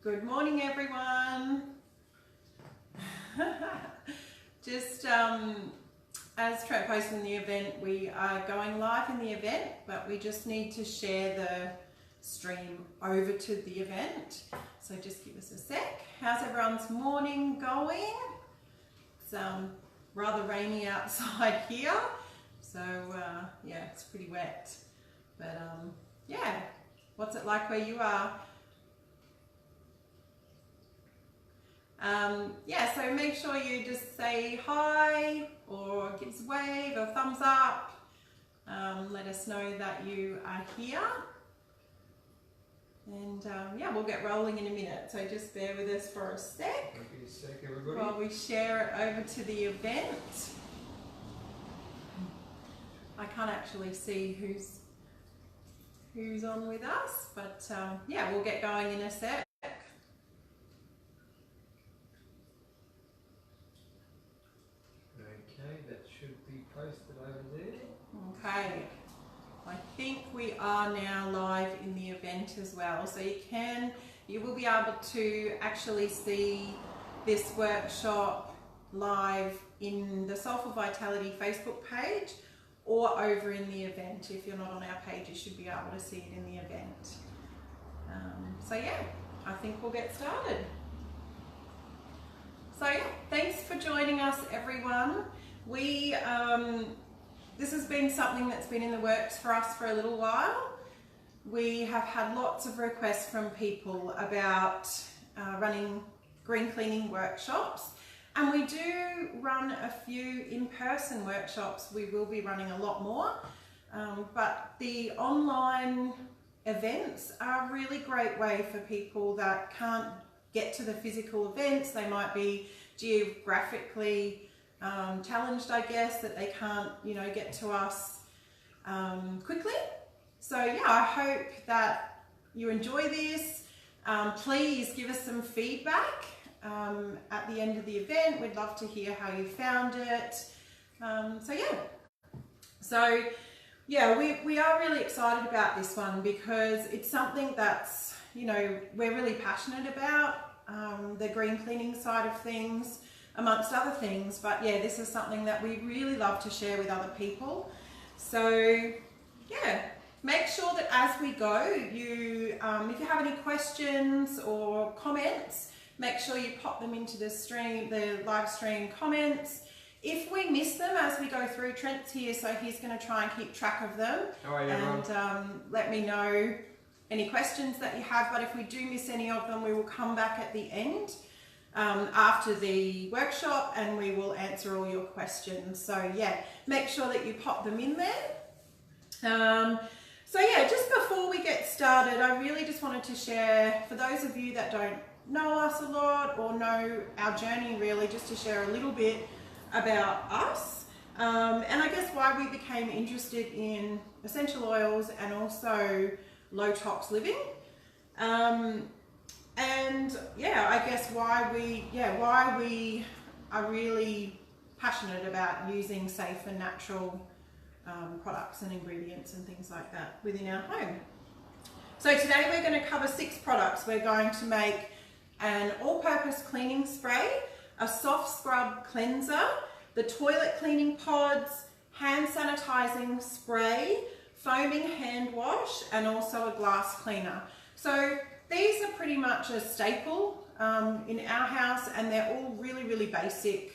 Good morning, everyone. Just as Trent posted in the event, we are going live in the event, but we just need to share the stream over to the event. So just give us a sec. How's everyone's morning going? It's rather rainy outside here, so yeah, it's pretty wet. But yeah, what's it like where you are? Yeah, so make sure you just say hi or give us a wave or thumbs up. Let us know that you are here. And yeah, we'll get rolling in a minute. So just bear with us for a sec. Give a sec, everybody. While we share it over to the event. I can't actually see who's on with us, but yeah, we'll get going in a sec. Okay, that should be posted over there. Okay, I think we are now live in the event as well, so you will be able to actually see this workshop live in the Soulful Vitality Facebook page or over in the event. If you're not on our page, you should be able to see it in the event. So yeah, I think we'll get started. So yeah, thanks for joining us, everyone. This has been something that's been in the works for us for a little while. We have had lots of requests from people about running green cleaning workshops, and we do run a few in-person workshops. We will be running a lot more, but the online events are a really great way for people that can't get to the physical events. They might be geographically challenged, I guess, that they can't, get to us quickly. So yeah, I hope that you enjoy this. Please give us some feedback at the end of the event. We'd love to hear how you found it. So yeah, we are really excited about this one because it's something that's, we're really passionate about. The green cleaning side of things, amongst other things, but yeah, this is something that we really love to share with other people. So yeah, make sure that as we go, if you have any questions or comments, make sure you pop them into the live stream comments. If we miss them as we go through, Trent's here, so he's going to try and keep track of them. How are you, and let me know any questions that you have, but if we do miss any of them, we will come back at the end after the workshop and we will answer all your questions. So yeah, make sure that you pop them in there. So yeah, just before we get started, I really just wanted to share, for those of you that don't know us a lot or know our journey really, just to share a little bit about us and I guess why we became interested in essential oils and also low tox living, and yeah, I guess why we are really passionate about using safe and natural products and ingredients and things like that within our home. So today we're going to cover 6 products. We're going to make an all-purpose cleaning spray, a soft scrub cleanser, the toilet cleaning pods, hand sanitizing spray, foaming hand wash, and also a glass cleaner. So these are pretty much a staple in our house, and they're all really, really basic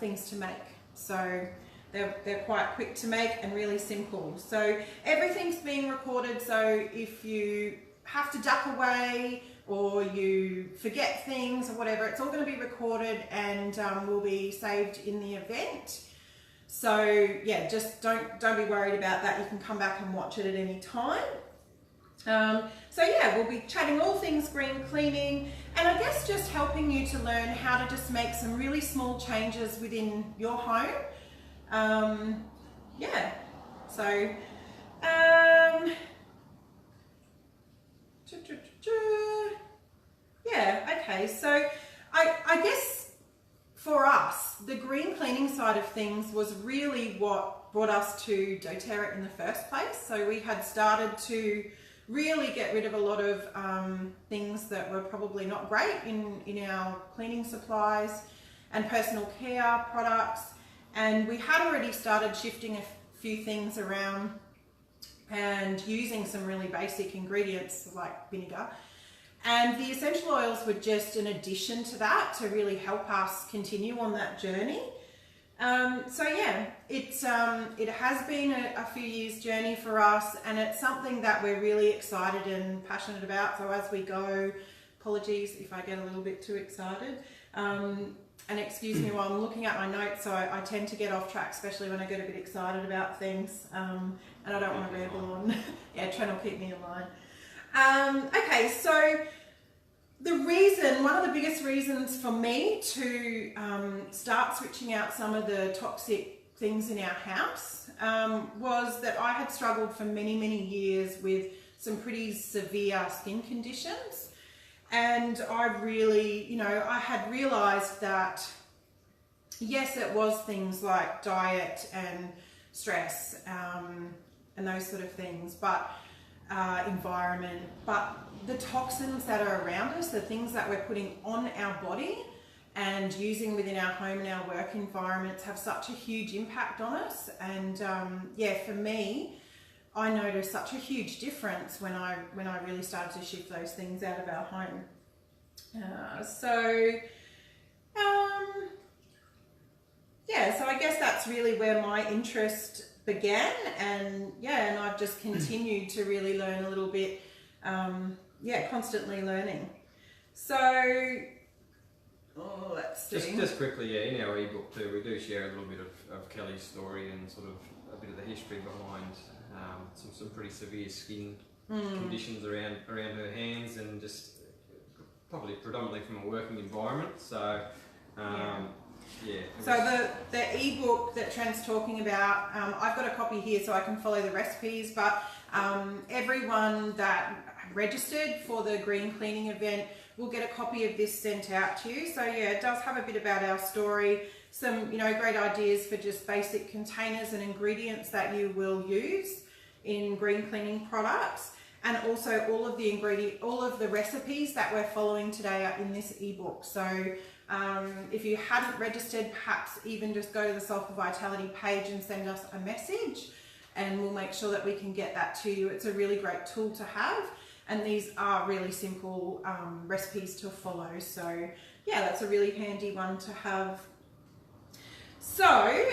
things to make. So they're quite quick to make and really simple. So everything's being recorded, so if you have to duck away or you forget things or whatever, it's all going to be recorded and will be saved in the event. So yeah, just don't be worried about that. You can come back and watch it at any time. So yeah, we'll be chatting all things green cleaning, and I guess just helping you to learn how to just make some really small changes within your home. Yeah, so yeah, okay, so I guess for us, the green cleaning side of things was really what brought us to doTERRA in the first place. So we had started to really get rid of a lot of things that were probably not great in our cleaning supplies and personal care products. And we had already started shifting a few things around and using some really basic ingredients like vinegar. And the essential oils were just an addition to that to really help us continue on that journey. So yeah, it has been a few years journey for us, and it's something that we're really excited and passionate about. So as we go, apologies if I get a little bit too excited, and excuse me while I'm looking at my notes. So I tend to get off track, especially when I get a bit excited about things, and I don't want to ramble on. Yeah, Trent will keep me in line. Okay, so one of the biggest reasons for me to start switching out some of the toxic things in our house was that I had struggled for many, many years with some pretty severe skin conditions. And I really, I had realized that, yes, it was things like diet and stress and those sort of things, but environment, but the toxins that are around us, the things that we're putting on our body and using within our home and our work environments have such a huge impact on us. And yeah, for me, I noticed such a huge difference when I really started to shift those things out of our home. Yeah, so I guess that's really where my interest began, and yeah, and I've just continued to really learn a little bit, constantly learning. So, let's see. Just quickly, yeah, in our ebook too, we do share a little bit of Kelly's story and sort of a bit of the history behind some pretty severe skin conditions around her hands, and just probably predominantly from a working environment. So, yeah. So the ebook that Trent's talking about, I've got a copy here so I can follow the recipes, but everyone that registered for the green cleaning event will get a copy of this sent out to you. So yeah, it does have a bit about our story, some great ideas for just basic containers and ingredients that you will use in green cleaning products, and also all of the recipes that we're following today are in this ebook. So if you hadn't registered, perhaps even just go to the Sulphur Vitality page and send us a message, and we'll make sure that we can get that to you. It's a really great tool to have, and these are really simple recipes to follow. So yeah, that's a really handy one to have. So,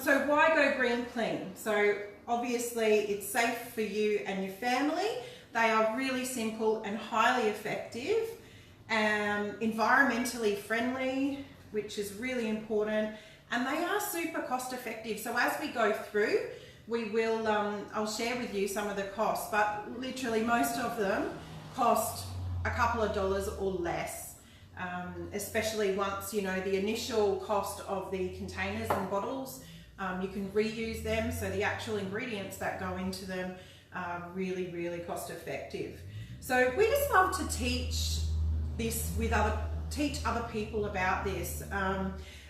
so why go green clean? So obviously it's safe for you and your family. They are really simple and highly effective. Environmentally friendly, which is really important, and they are super cost effective. So as we go through, we will I'll share with you some of the costs, but literally most of them cost a couple of dollars or less, especially once the initial cost of the containers and bottles. You can reuse them, so the actual ingredients that go into them are really, really cost effective. So we just love to teach other people about this,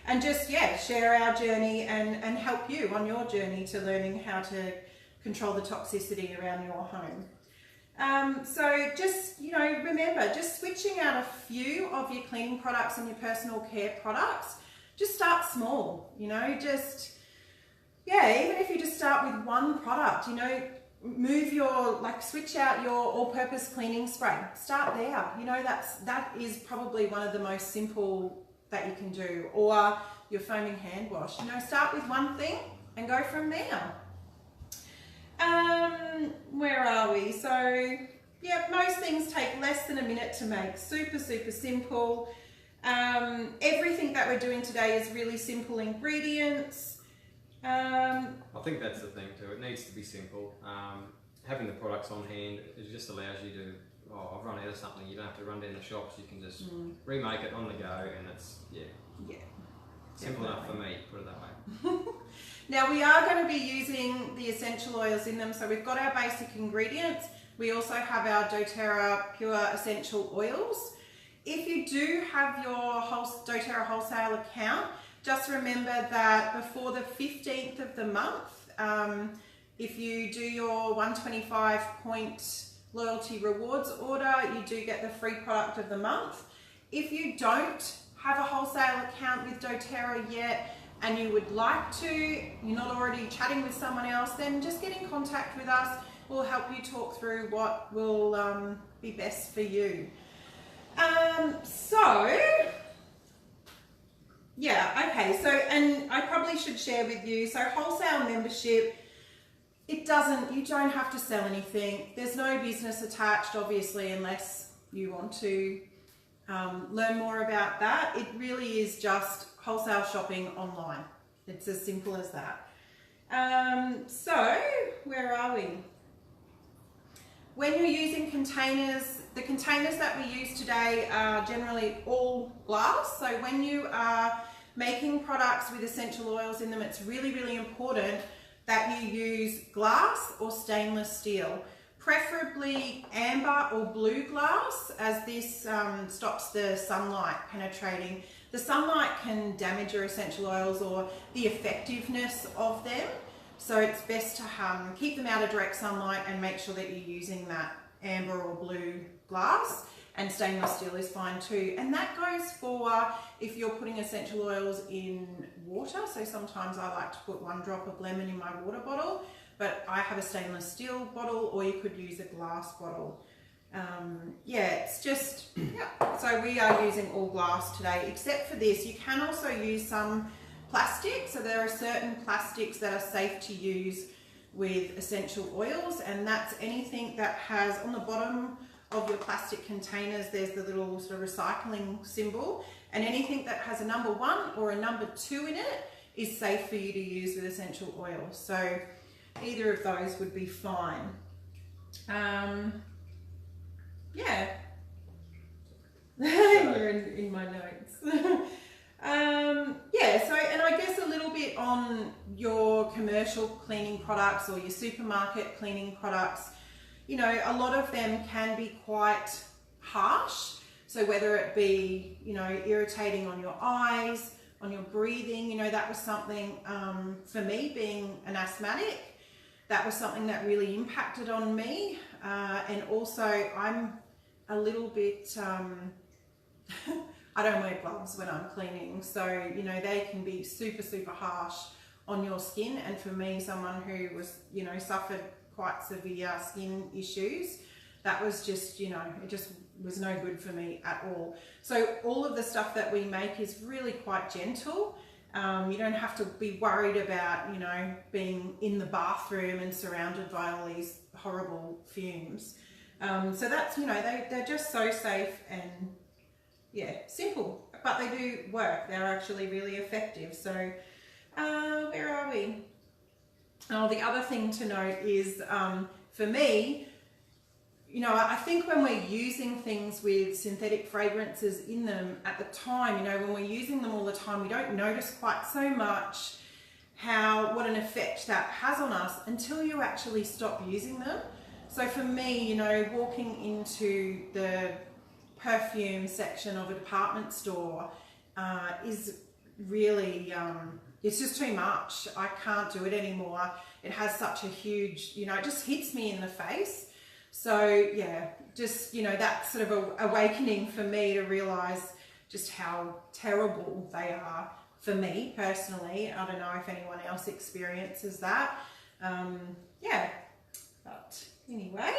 and just share our journey and help you on your journey to learning how to control the toxicity around your home. So just remember, just switching out a few of your cleaning products and your personal care products. Just start small, just even if you just start with one product, switch out your all-purpose cleaning spray. Start there. That is probably one of the most simple that you can do. Or your foaming hand wash. Start with one thing and go from there. Where are we? So yeah, most things take less than a minute to make. Super, super simple. Everything that we're doing today is really simple ingredients. I think that's the thing too. It needs to be simple. Having the products on hand, it just allows you to, I've run out of something, you don't have to run down the shops, you can just remake it on the go, and it's, simple enough for me, put it that way. Now we are going to be using the essential oils in them, so we've got our basic ingredients. We also have our doTERRA Pure Essential Oils. If you do have your doTERRA wholesale account, just remember that before the 15th of the month, if you do your 125 point loyalty rewards order, you do get the free product of the month. If you don't have a wholesale account with doTERRA yet and you would like to, you're not already chatting with someone else, then just get in contact with us. We'll help you talk through what will be best for you. Yeah, okay, so, and I probably should share with you, so wholesale membership, you don't have to sell anything. There's no business attached, obviously, unless you want to learn more about that. It really is just wholesale shopping online. It's as simple as that. So, where are we? When you're using containers, the containers that we use today are generally all glass. So when you are making products with essential oils in them, it's really, really important that you use glass or stainless steel, preferably amber or blue glass, as this stops the sunlight penetrating. The sunlight can damage your essential oils or the effectiveness of them. So it's best to keep them out of direct sunlight and make sure that you're using that amber or blue glass, and stainless steel is fine too. And that goes for if you're putting essential oils in water. So sometimes I like to put 1 drop of lemon in my water bottle, but I have a stainless steel bottle, or you could use a glass bottle. Yeah, it's just, yeah. So we are using all glass today, except for this. You can also use some plastic. So there are certain plastics that are safe to use with essential oils, and that's anything that has, on the bottom of your plastic containers, there's the little sort of recycling symbol, and anything that has a number 1 or a number 2 in it is safe for you to use with essential oils. So either of those would be fine. Yeah. You're in my notes. Yeah, so, and I guess a little bit on your commercial cleaning products or your supermarket cleaning products, you know, a lot of them can be quite harsh. So whether it be, you know, irritating on your eyes, on your breathing, you know, that was something, for me being an asthmatic, that was something that really impacted on me. And also I'm a little bit, I don't wear gloves when I'm cleaning, so you know they can be super, super harsh on your skin. And for me, someone who was, you know, suffered quite severe skin issues, that was just, you know, it just was no good for me at all. So all of the stuff that we make is really quite gentle. You don't have to be worried about, you know, being in the bathroom and surrounded by all these horrible fumes. So that's, you know, they're just so safe and, yeah, simple, but they do work. They're actually really effective. So where are we? Oh, the other thing to note is, for me, you know, I think when we're using things with synthetic fragrances in them at the time, you know, when we're using them all the time, we don't notice quite so much what an effect that has on us until you actually stop using them. So for me, you know, walking into the perfume section of a department store is really, it's just too much. I can't do it anymore. It has such a huge, you know, it just hits me in the face. So yeah, just, you know, that sort of a awakening for me to realize just how terrible they are for me personally. I don't know if anyone else experiences that. Yeah, but anyway.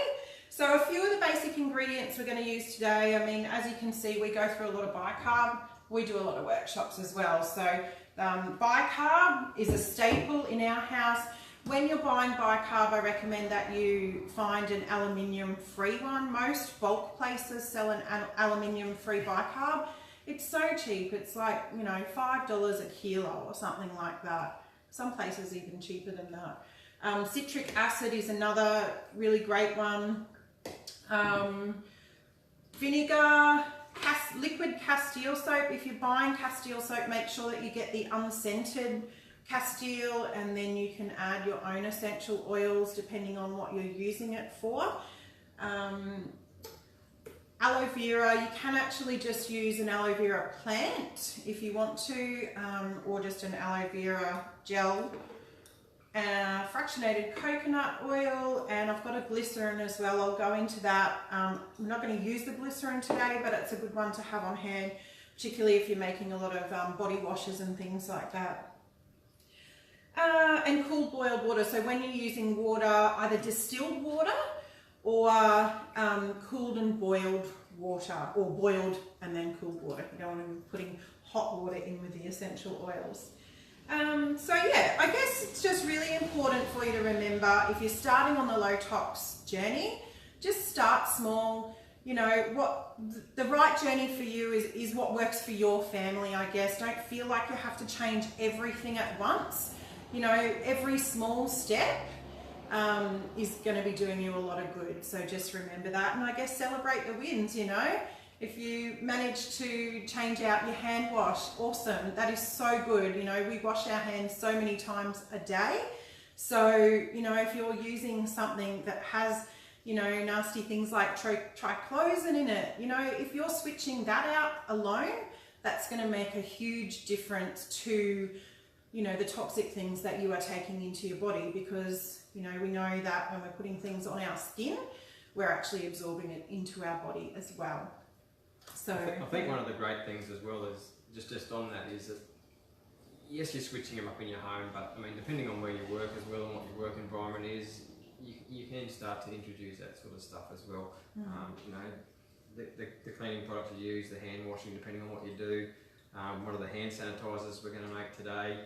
So a few of the basic ingredients we're going to use today, I mean, as you can see, we go through a lot of bicarb. We do a lot of workshops as well. So bicarb is a staple in our house. When you're buying bicarb, I recommend that you find an aluminium-free one. Most bulk places sell an aluminium-free bicarb. It's so cheap. It's like, you know, $5 a kilo or something like that. Some places even cheaper than that. Citric acid is another really great one. Vinegar, liquid Castile soap. If you're buying Castile soap, make sure that you get the unscented Castile, and then you can add your own essential oils depending on what you're using it for. Aloe vera, you can actually just use an aloe vera plant if you want to, or just an aloe vera gel. fractionated coconut oil, and I've got a glycerin as well. I'll go into that. I'm not going to use the glycerin today, but it's a good one to have on hand, particularly if you're making a lot of body washes and things like that. And cooled boiled water. So when you're using water, either distilled water or cooled and boiled water, or boiled and then cooled water. You don't want to be putting hot water in with the essential oils. So yeah, I guess it's just really important for you to remember, if you're starting on the low tox journey, just start small. You know, what the right journey for you is what works for your family, I guess. Don't feel like you have to change everything at once. You know, every small step is going to be doing you a lot of good. So just remember that, and I guess celebrate the wins, you know. If you manage to change out your hand wash, awesome. That is so good. You know, we wash our hands so many times a day. So, you know, if you're using something that has, you know, nasty things like triclosan in it, you know, if you're switching that out alone, that's going to make a huge difference to, you know, the toxic things that you are taking into your body, because, you know, we know that when we're putting things on our skin, we're actually absorbing it into our body as well. So I think one of the great things as well is just on that is that, yes, you're switching them up in your home, but I mean, depending on where you work as well and what your work environment is, you can start to introduce that sort of stuff as well. You know, the cleaning products you use, the hand washing, depending on what you do. One of the hand sanitizers we're going to make today.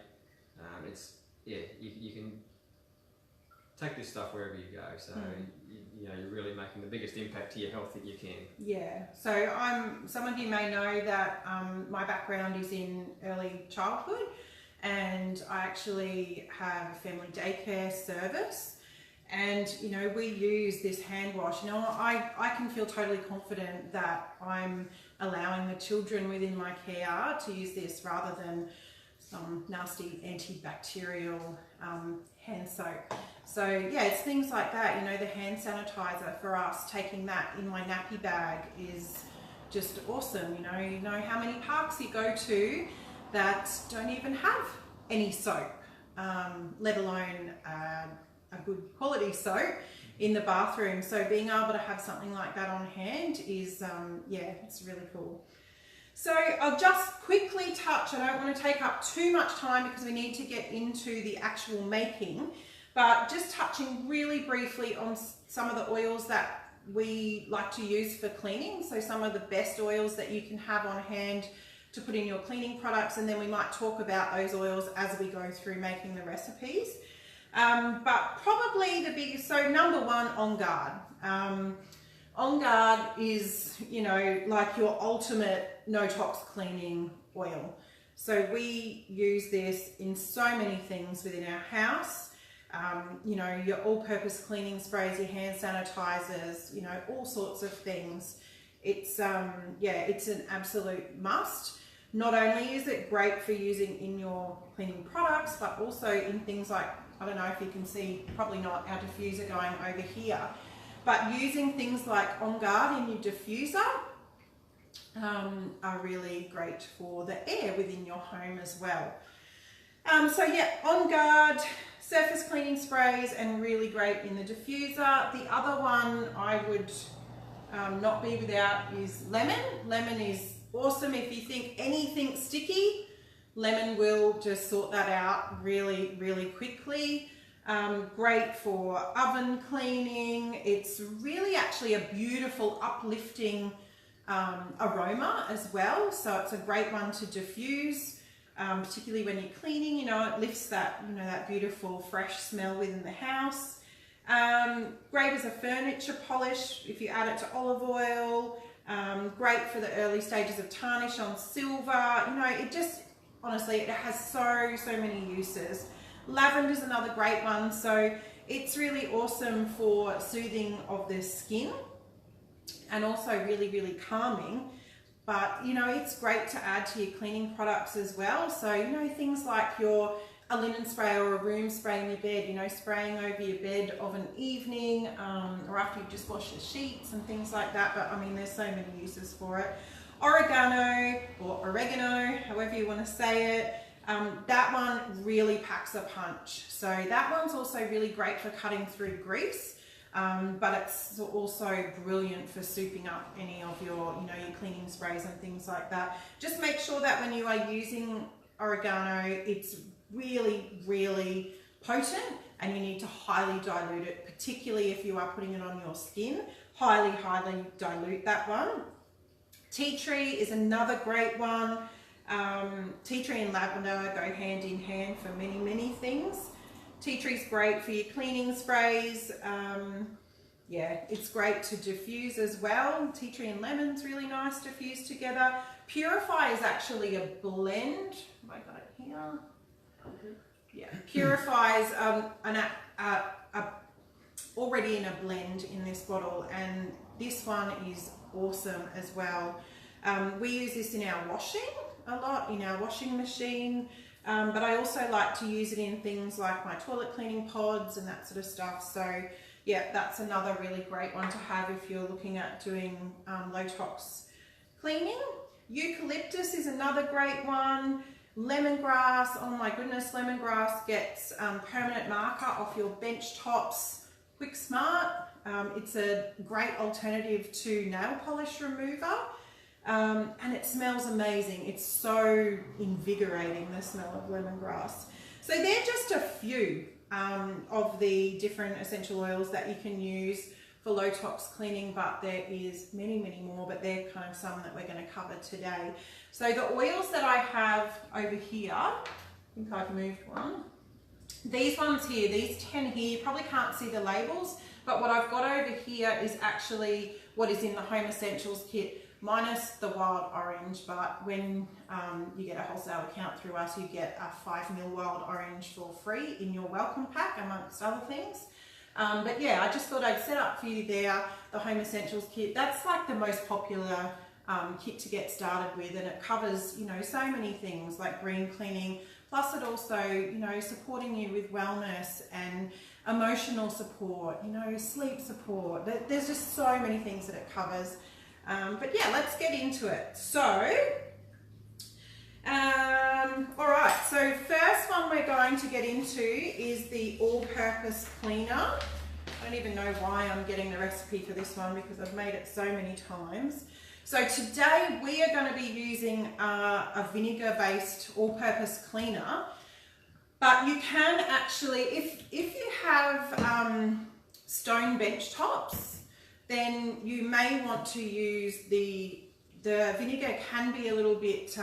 You can take this stuff wherever you go. So you know, you're really making the biggest impact to your health that you can. Yeah. So some of you may know that my background is in early childhood, and I actually have a family daycare service. And, you know, we use this hand wash. You know, I can feel totally confident that I'm allowing the children within my care to use this rather than some nasty antibacterial hand soap. So yeah, it's things like that. You know, the hand sanitizer for us, taking that in my nappy bag is just awesome. You know how many parks you go to that don't even have any soap, let alone a good quality soap in the bathroom. So being able to have something like that on hand is, yeah, it's really cool. So I'll just quickly touch, I don't want to take up too much time because we need to get into the actual making, but just touching really briefly on some of the oils that we like to use for cleaning. So some of the best oils that you can have on hand to put in your cleaning products, and then we might talk about those oils as we go through making the recipes. But probably the biggest, so number one, On Guard. On Guard is, you know, like your ultimate no-tox cleaning oil. So we use this in so many things within our house. You know, your all-purpose cleaning sprays, your hand sanitizers, you know, all sorts of things. It's, yeah, it's an absolute must. Not only is it great for using in your cleaning products, but also in things like, I don't know if you can see, probably not, our diffuser going over here, but using things like On Guard in your diffuser are really great for the air within your home as well. So yeah, On Guard, surface cleaning sprays, and really great in the diffuser. The other one I would not be without is lemon. Lemon is awesome. If you think anything sticky, lemon will just sort that out really, really quickly. Great for oven cleaning. It's really actually a beautiful, uplifting aroma as well. So it's a great one to diffuse, particularly when you're cleaning. You know, it lifts that, you know, that beautiful fresh smell within the house. Great as a furniture polish if you add it to olive oil. Great for the early stages of tarnish on silver. You know, it just, honestly, it has so many uses. Lavender is another great one. So it's really awesome for soothing of the skin and also really, really calming. But, you know, it's great to add to your cleaning products as well. So, you know, things like a linen spray or a room spray in your bed, you know, spraying over your bed of an evening or after you've just washed the sheets and things like that. But, I mean, there's so many uses for it. Oregano or oregano, however you want to say it. That one really packs a punch. So that one's also really great for cutting through grease, but it's also brilliant for souping up any of your, you know, your cleaning sprays and things like that. Just make sure that when you are using oregano, it's really, really potent, and you need to highly dilute it, particularly if you are putting it on your skin. Highly, highly dilute that one. Tea tree is another great one. Tea tree and lavender go hand in hand for many, many things. Tea tree's great for your cleaning sprays. Yeah, it's great to diffuse as well. Tea tree and lemon's really nice to fuse together. Purify is actually a blend. Have I got it here? Yeah, Purify is already in a blend in this bottle, and this one is awesome as well. We use this in our washing a lot, in our washing machine, but I also like to use it in things like my toilet cleaning pods and that sort of stuff. So yeah, that's another really great one to have if you're looking at doing low tox cleaning. Eucalyptus is another great one. Lemongrass, oh my goodness, lemongrass gets permanent marker off your bench tops quick smart. It's a great alternative to nail polish remover, and it smells amazing. It's so invigorating, the smell of lemongrass. So they're just a few of the different essential oils that you can use for low tox cleaning, but there is many, many more, but they're kind of some that we're going to cover today. So the oils that I have over here, I think I've moved one. These ones here, these 10 here, you probably can't see the labels, but what I've got over here is actually what is in the Home Essentials kit, minus the wild orange, but when you get a wholesale account through us, you get a 5ml wild orange for free in your welcome pack, amongst other things. But yeah, I just thought I'd set up for you there the Home Essentials kit. That's like the most popular kit to get started with, and it covers, you know, so many things like green cleaning, plus it also, you know, supporting you with wellness and emotional support, you know, sleep support. There's just so many things that it covers. But yeah, let's get into it. So, all right, so first one we're going to get into is the all-purpose cleaner. I don't even know why I'm getting the recipe for this one because I've made it so many times. So today we are going to be using a vinegar-based all-purpose cleaner, but you can actually, if you have stone bench tops, then you may want to use the vinegar can be a little bit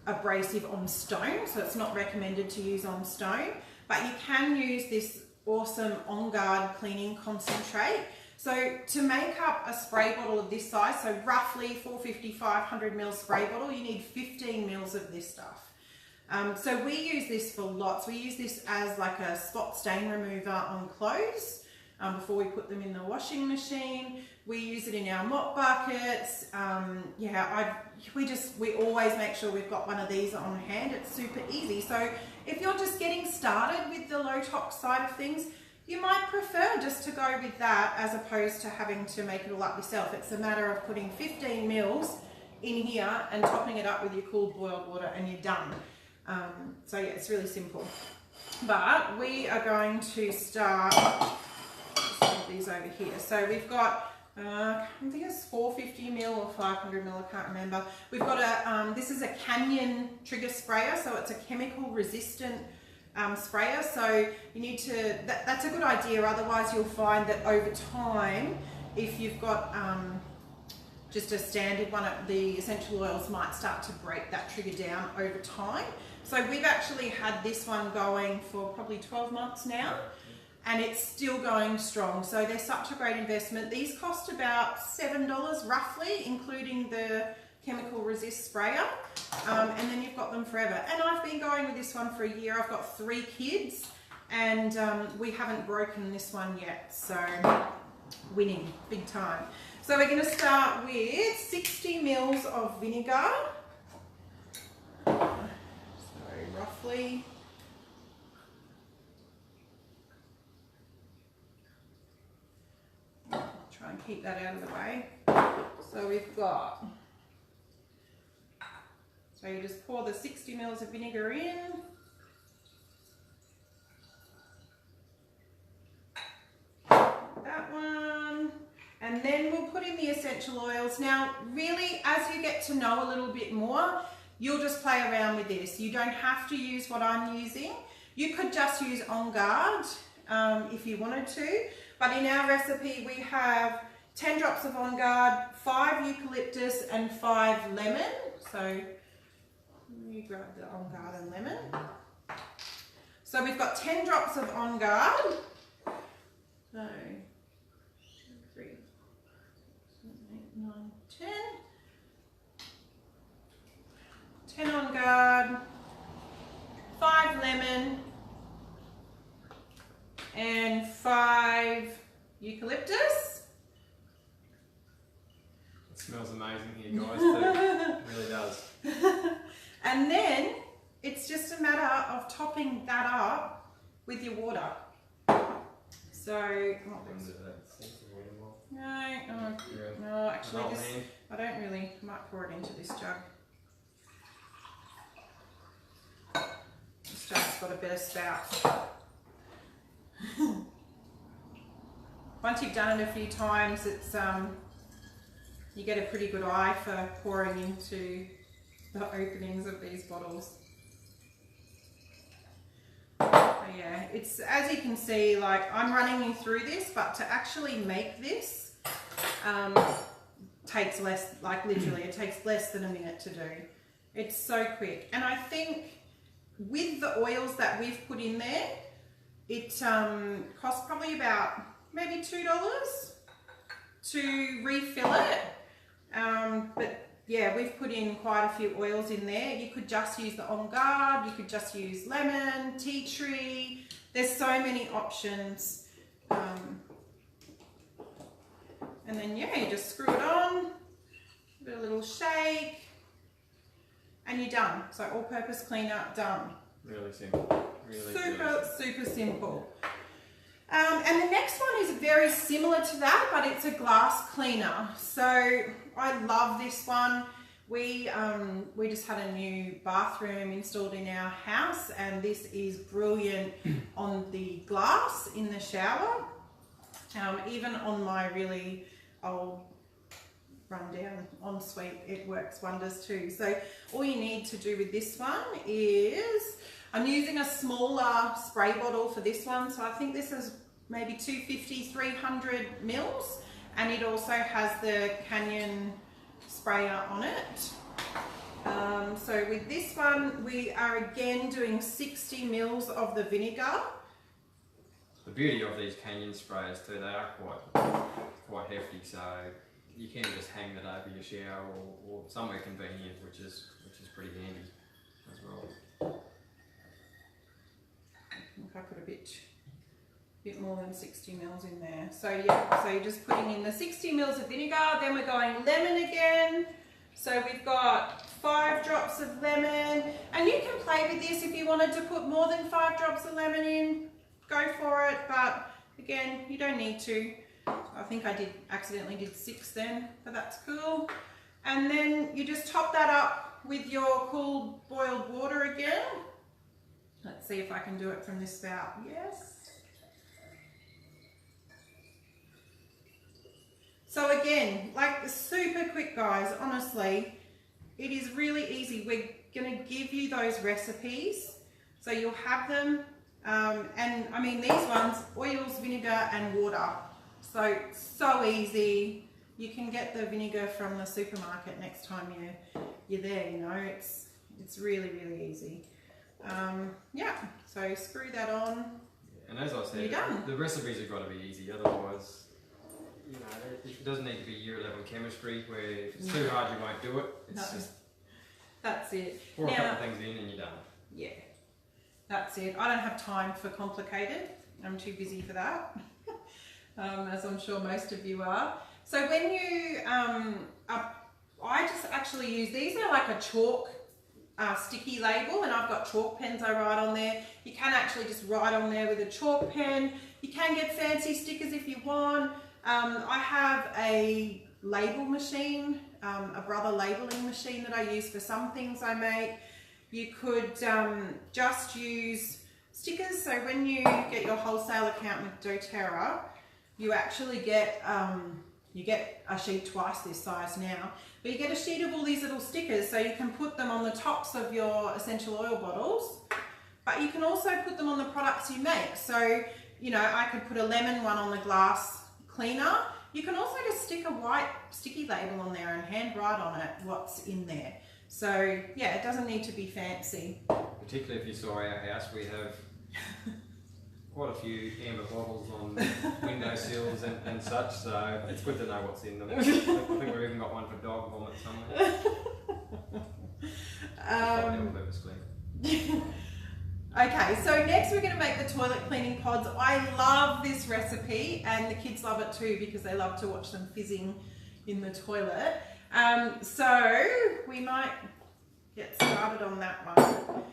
abrasive on stone, so it's not recommended to use on stone, but you can use this awesome On Guard cleaning concentrate. So to make up a spray bottle of this size, so roughly 450, 500 ml spray bottle, you need 15 mils of this stuff. So we use this for lots. We use this as like a spot stain remover on clothes before we put them in the washing machine. We use it in our mop buckets. We always make sure we've got one of these on hand. It's super easy. So if you're just getting started with the low tox side of things, you might prefer just to go with that as opposed to having to make it all up yourself. It's a matter of putting 15 mils in here and topping it up with your cooled boiled water and you're done. So yeah, it's really simple. But we are going to start, just move these over here. So we've got, I think it's 450 mil or 500 mil, I can't remember. We've got a, this is a Canyon trigger sprayer, so it's a chemical resistant sprayer, so you need to, that's a good idea, otherwise you'll find that over time, if you've got just a standard one, the essential oils might start to break that trigger down over time. So we've actually had this one going for probably 12 months now, and it's still going strong, so they're such a great investment. These cost about $7 roughly, including the chemical resist sprayer, and then you've got them forever. And I've been going with this one for a year. I've got 3 kids, and we haven't broken this one yet, so winning big time. So we're going to start with 60 mils of vinegar, so roughly try and keep that out of the way. So we've got So you just pour the 60 mils of vinegar in. That one. And then we'll put in the essential oils. Now, really, as you get to know a little bit more, you'll just play around with this. You don't have to use what I'm using. You could just use On Guard if you wanted to. But in our recipe, we have 10 drops of On Guard, 5 eucalyptus, and 5 lemon. So you grab the On Guard and lemon. So we've got 10 drops of On Guard. So 3, 8, 9, 10. 10 On Guard, 5 lemon, and 5 eucalyptus. It smells amazing here, guys, too. It really does. And then it's just a matter of topping that up with your water. So, no, actually, I don't really, I might pour it into this jug. This jug's got a better spout. Once you've done it a few times, it's you get a pretty good eye for pouring into the openings of these bottles. But yeah, it's, as you can see, like I'm running you through this, but to actually make this takes less, like literally it takes less than a minute to do. It's so quick. And I think with the oils that we've put in there, it costs probably about maybe $2 to refill it. But yeah, we've put in quite a few oils in there. You could just use the On Guard, you could just use lemon, tea tree. There's so many options. And then yeah, you just screw it on, give it a little shake, and you're done. So all-purpose cleaner, done. Really simple. Super simple. And the next one is very similar to that, but it's a glass cleaner. So I love this one. We just had a new bathroom installed in our house, and this is brilliant on the glass in the shower. Even on my really old rundown ensuite, it works wonders too. So all you need to do with this one is, I'm using a smaller spray bottle for this one. So I think this is maybe 250, 300 mils. And it also has the Canyon sprayer on it. So with this one, we are again doing 60 mils of the vinegar. The beauty of these Canyon sprayers too, they are quite hefty, so you can just hang that over your shower or somewhere convenient, which is pretty handy as well. I think I put a bit more than 60 mils in there. So yeah, so you're just putting in the 60 mils of vinegar, then we're going lemon again. So we've got 5 drops of lemon, and you can play with this if you wanted to put more than 5 drops of lemon in, go for it, but again, you don't need to. I think I accidentally did 6 then, but that's cool. And then you just top that up with your cool boiled water again. Let's see if I can do it from this spout. Yes. So again, like super quick guys, honestly, it is really easy. We're gonna give you those recipes, so you'll have them. And I mean, these ones, oils, vinegar and water. So easy. You can get the vinegar from the supermarket next time you're there, you know, it's really, really easy. Yeah, so screw that on. And as I said, you're done. The recipes have got to be easy, otherwise, you know, it doesn't need to be year 11 chemistry where if it's too hard you won't do it. It's just that's it. pour a couple things in and you're done. Yeah, that's it. I don't have time for complicated. I'm too busy for that, as I'm sure most of you are. So when you, I just actually use, these are like a chalk sticky label, and I've got chalk pens I write on there. You can actually just write on there with a chalk pen. You can get fancy stickers if you want. I have a label machine, a brother labeling machine that I use for some things I make. You could just use stickers. So when you get your wholesale account with doTERRA, you actually get you get a sheet twice this size now, but you get a sheet of all these little stickers, so you can put them on the tops of your essential oil bottles, but you can also put them on the products you make. So, you know, I could put a lemon one on the glass cleaner. You can also just stick a white sticky label on there and hand write on it what's in there. So yeah, it doesn't need to be fancy. Particularly if you saw our house, we have quite a few amber bottles on windowsills and such, so it's good to know what's in them. I think we've even got one for dog vomit somewhere. All-purpose clean. Okay, so next we're going to make the toilet cleaning pods. I love this recipe and the kids love it too because they love to watch them fizzing in the toilet. So we might get started on that one.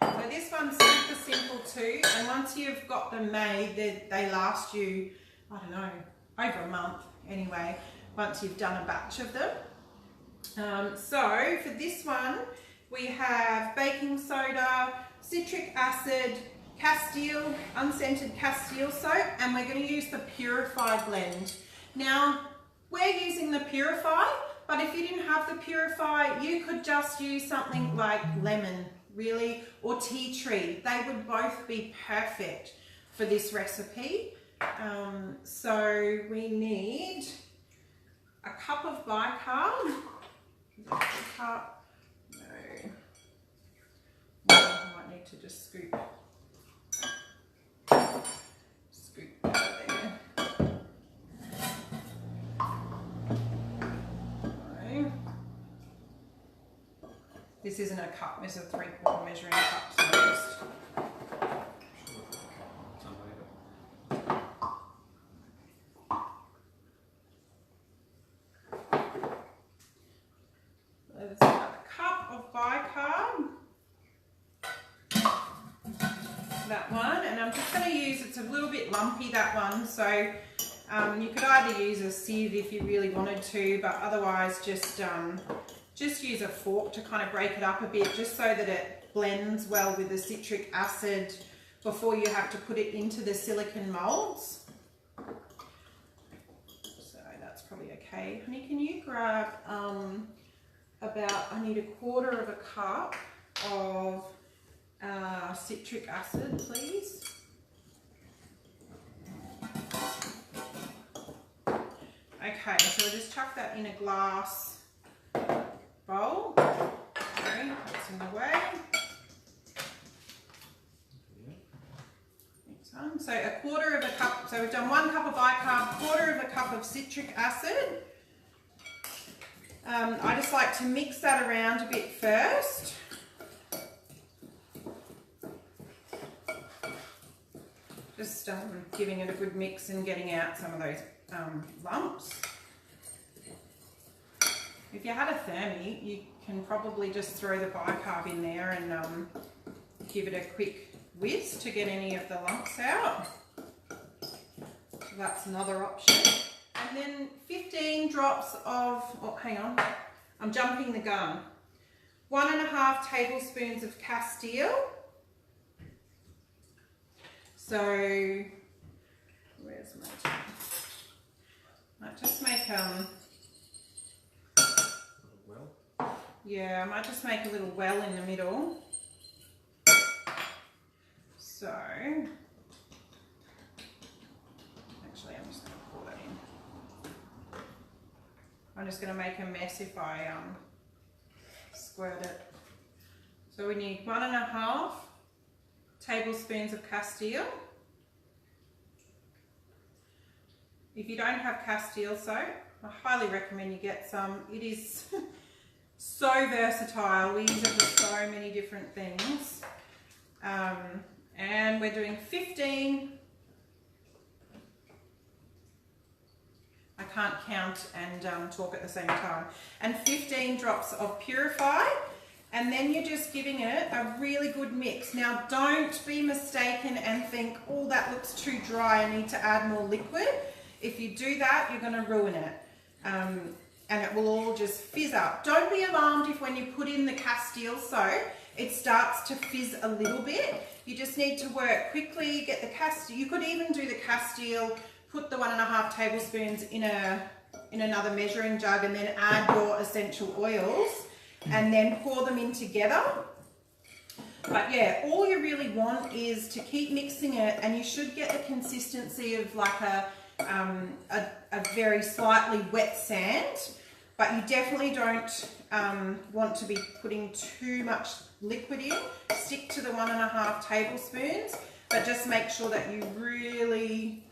So this one's super simple too, and once you've got them made, they last you, I don't know, over a month anyway, once you've done a batch of them. So for this one, we have baking soda, citric acid, Castile, unscented Castile soap, and we're going to use the Purify blend. Now, we're using the Purify, but if you didn't have the Purify, you could just use something like lemon, really, or tea tree. They would both be perfect for this recipe. So we need a cup of bicarb. Is that a cup? No. I might need to just scoop that there. No. This isn't a cup, this is a 3/4 measuring cup, so just there's a cup of bicarb. That one, and I'm just going to use, it's a little bit lumpy, that one, so you could either use a sieve if you really wanted to, but otherwise just use a fork to kind of break it up a bit, just so that it blends well with the citric acid before you have to put it into the silicone molds. So that's probably okay. Honey, can you grab I need 1/4 of a cup of citric acid, please. Okay, so we'll just chuck that in a glass bowl. Okay, that's in the way. So 1/4 of a cup, so we've done 1 cup of bicarb, 1/4 of a cup of citric acid. I just like to mix that around a bit first. Just giving it a good mix and getting out some of those lumps. If you had a thermi, you can probably just throw the bicarb in there and give it a quick whisk to get any of the lumps out. So that's another option. And then 15 drops of, oh hang on, I'm jumping the gun. 1½ tablespoons of Castile. So, where's my tab? Might just make well. Yeah, I might just make a little well in the middle. So, actually I'm just going to pour that in. I'm just going to make a mess if I squirt it. So we need 1½ tablespoons of Castile. If you don't have Castile soap, I highly recommend you get some. It is so versatile. We use it for so many different things. And we're doing 15. I can't count and talk at the same time. And 15 drops of Purify. And then you're just giving it a really good mix. Now don't be mistaken and think, oh, that looks too dry, I need to add more liquid. If you do that, you're going to ruin it. and it will all just fizz up. Don't be alarmed if when you put in the Castile soap, it starts to fizz a little bit. You just need to work quickly, get the Castile. You could even do the Castile, put the 1.5 tablespoons in another measuring jug and then add your essential oils and then pour them in together. But yeah, all you really want is to keep mixing it, and you should get the consistency of like a very slightly wet sand, but you definitely don't want to be putting too much liquid in. Stick to the 1.5 tablespoons, but just make sure that you really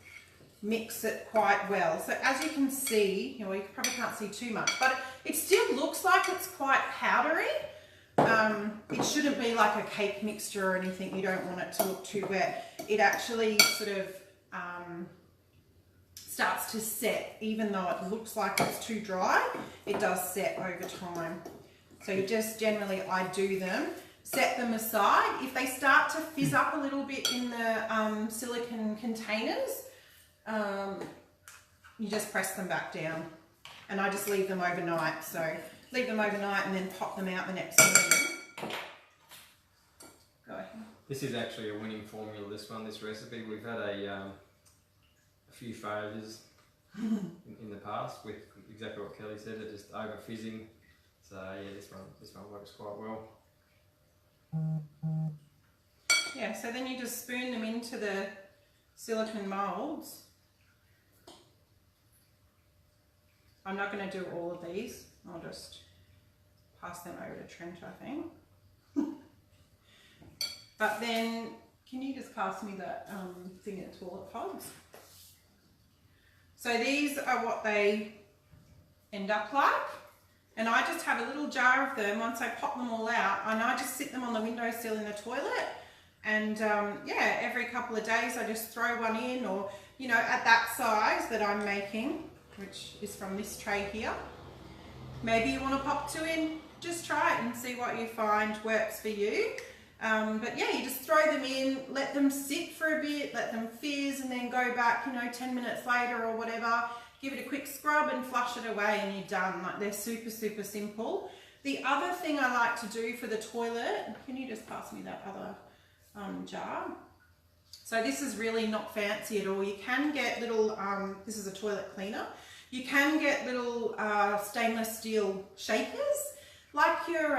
mix it quite well. So as you can see, you probably can't see too much, but it still looks like it's quite powdery. It shouldn't be like a cake mixture or anything. You don't want it to look too wet. It actually sort of starts to set, even though it looks like it's too dry, it does set over time. So you just generally, I do them, set them aside. If they start to fizz up a little bit in the silicone containers, you just press them back down, and I just leave them overnight. So leave them overnight and then pop them out the next morning. Go ahead. This is actually a winning formula, this recipe. We've had a few failures in the past with exactly what Kelly said, it just over fizzing. So yeah, this one works quite well. Yeah, so then you just spoon them into the silicone moulds. I'm not going to do all of these. I'll just pass them over to Trent, I think. But then, can you just pass me that thing of toilet pods? So these are what they end up like. And I just have a little jar of them. Once I pop them all out, and I just sit them on the windowsill in the toilet. And yeah, every couple of days I just throw one in, or, you know, at that size that I'm making, which is from this tray here. Maybe you want to pop 2 in, just try it and see what you find works for you. But yeah, you just throw them in, let them sit for a bit, let them fizz, and then go back, you know, 10 minutes later or whatever, give it a quick scrub and flush it away, and you're done. Like, they're super, super simple. The other thing I like to do for the toilet, can you just pass me that other jar? So this is really not fancy at all. You can get little, this is a toilet cleaner. You can get little stainless steel shakers, like your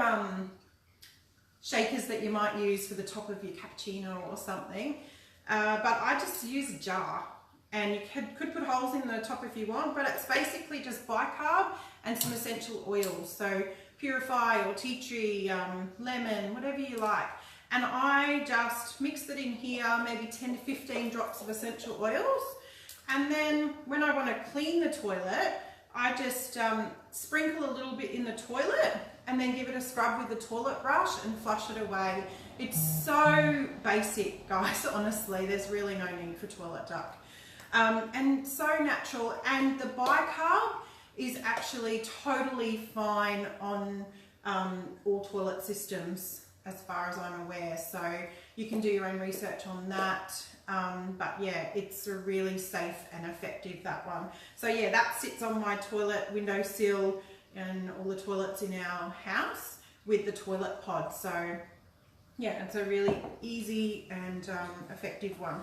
shakers that you might use for the top of your cappuccino or something. But I just use a jar, and you could put holes in the top if you want, but it's basically just bicarb and some essential oils. So purify or tea tree, lemon, whatever you like. And I just mix it in here, maybe 10 to 15 drops of essential oils. And then when I want to clean the toilet, I just sprinkle a little bit in the toilet and then give it a scrub with the toilet brush and flush it away. It's so basic, guys, honestly. There's really no need for toilet duck. And so natural. And the bicarb is actually totally fine on all toilet systems, as far as I'm aware. So you can do your own research on that. But yeah, it's a really safe and effective, that one. So yeah, that sits on my toilet windowsill and all the toilets in our house with the toilet pod. So yeah, it's a really easy and effective one.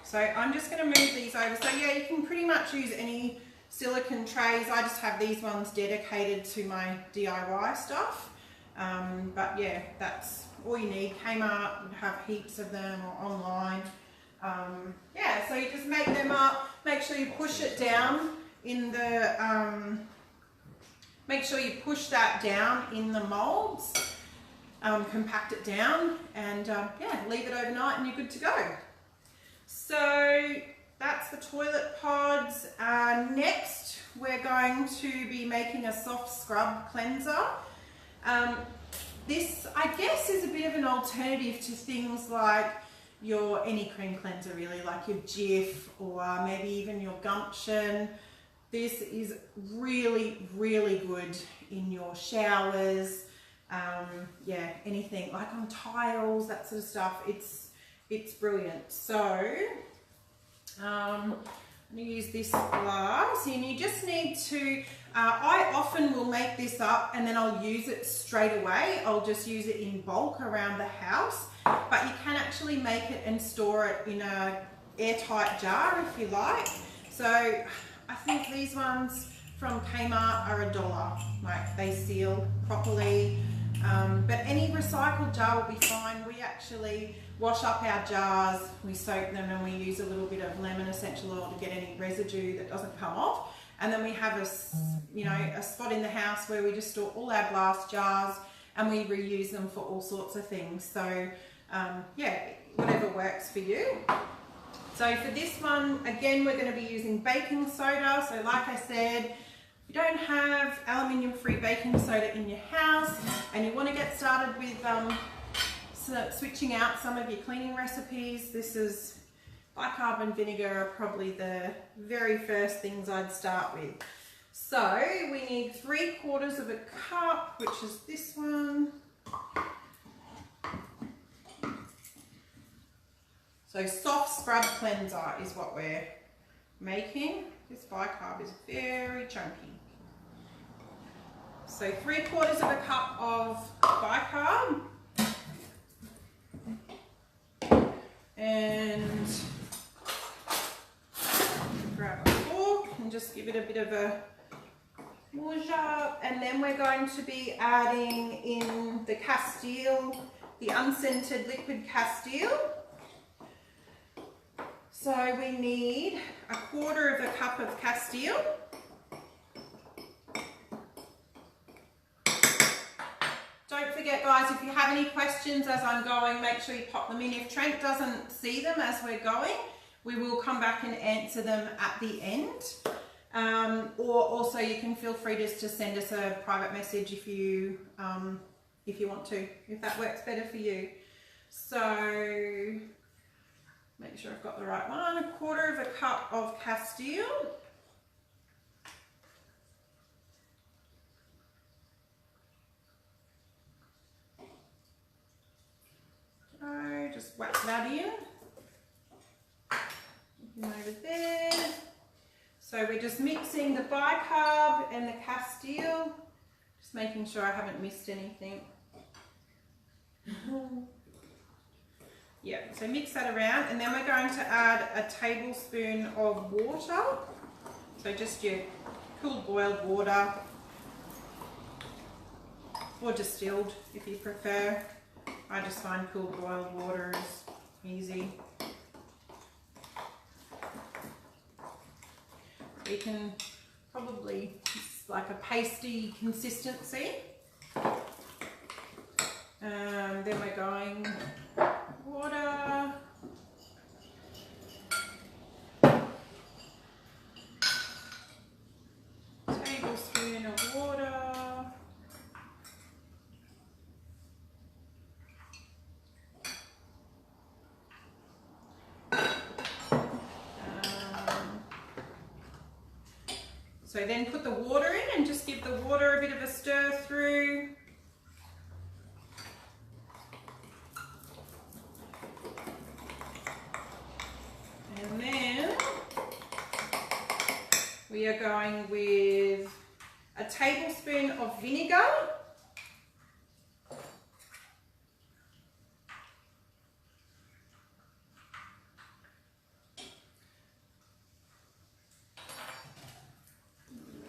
So I'm just going to move these over. So yeah, you can pretty much use any silicone trays. I just have these ones dedicated to my DIY stuff. But yeah, that's all you need. Kmart would have heaps of them, or online. Yeah, so you just make them up. Make sure you push it down in the, make sure you push that down in the molds, compact it down, and yeah, leave it overnight and you're good to go. So that's the toilet pods. Next, we're going to be making a soft scrub cleanser. This, I guess, is a bit of an alternative to things like your any cream cleanser, really, like your Jif or maybe even your Gumption. This is really, really good in your showers. Yeah, anything like on tiles, that sort of stuff. It's brilliant. So I'm going to use this glass, and you just need to, I often will make this up and then I'll use it straight away. I'll just use it in bulk around the house, but you can actually make it and store it in a airtight jar if you like. So I think these ones from Kmart are $1, like they seal properly. But any recycled jar will be fine. We actually wash up our jars, we soak them, and we use a little bit of lemon essential oil to get any residue that doesn't come off. And then we have a spot in the house where we just store all our glass jars and we reuse them for all sorts of things. So yeah, whatever works for you. So for this one, again, we're going to be using baking soda. So like I said, if you don't have aluminium-free baking soda in your house and you want to get started with switching out some of your cleaning recipes, this is bicarb and vinegar are probably the very first things I'd start with. So we need 3/4 of a cup, which is this one. So soft scrub cleanser is what we're making. This bicarb is very chunky. So 3/4 of a cup of bicarb. And grab a fork and just give it a bit of a mush up. And then we're going to be adding in the Castile, the unscented liquid Castile. So we need 1/4 of a cup of Castile. Don't forget, guys, if you have any questions as I'm going, make sure you pop them in. If Trent doesn't see them as we're going, we will come back and answer them at the end. Or also you can feel free just to send us a private message if you want to, if that works better for you. So make sure I've got the right one. 1/4 of a cup of Castile. So just whack that in. Over there. So we're just mixing the bicarb and the Castile. Just making sure I haven't missed anything. Yeah, so mix that around, and then we're going to add a tablespoon of water. So just your cool boiled water, or distilled if you prefer. I just find cool boiled water is easy. You can probably, it's like a pasty consistency. Then we're going water. Tablespoon of water. So then put the water in and just give the water a bit of a stir through. And then we are going with a tablespoon of vinegar.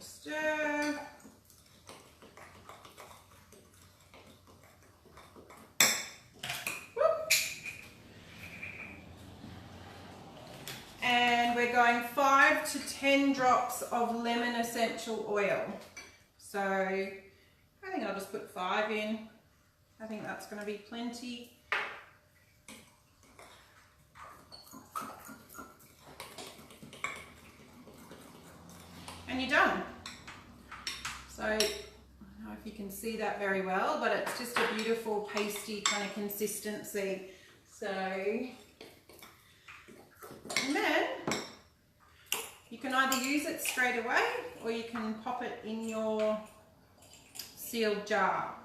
Stir. Whoop. And we're going 5 to 10 drops of lemon essential oil. So I think I'll just put 5 in. I think that's going to be plenty. And you're done. So I don't know if you can see that very well, but it's just a beautiful pasty kind of consistency. So, and then you can either use it straight away or you can pop it in your sealed jar.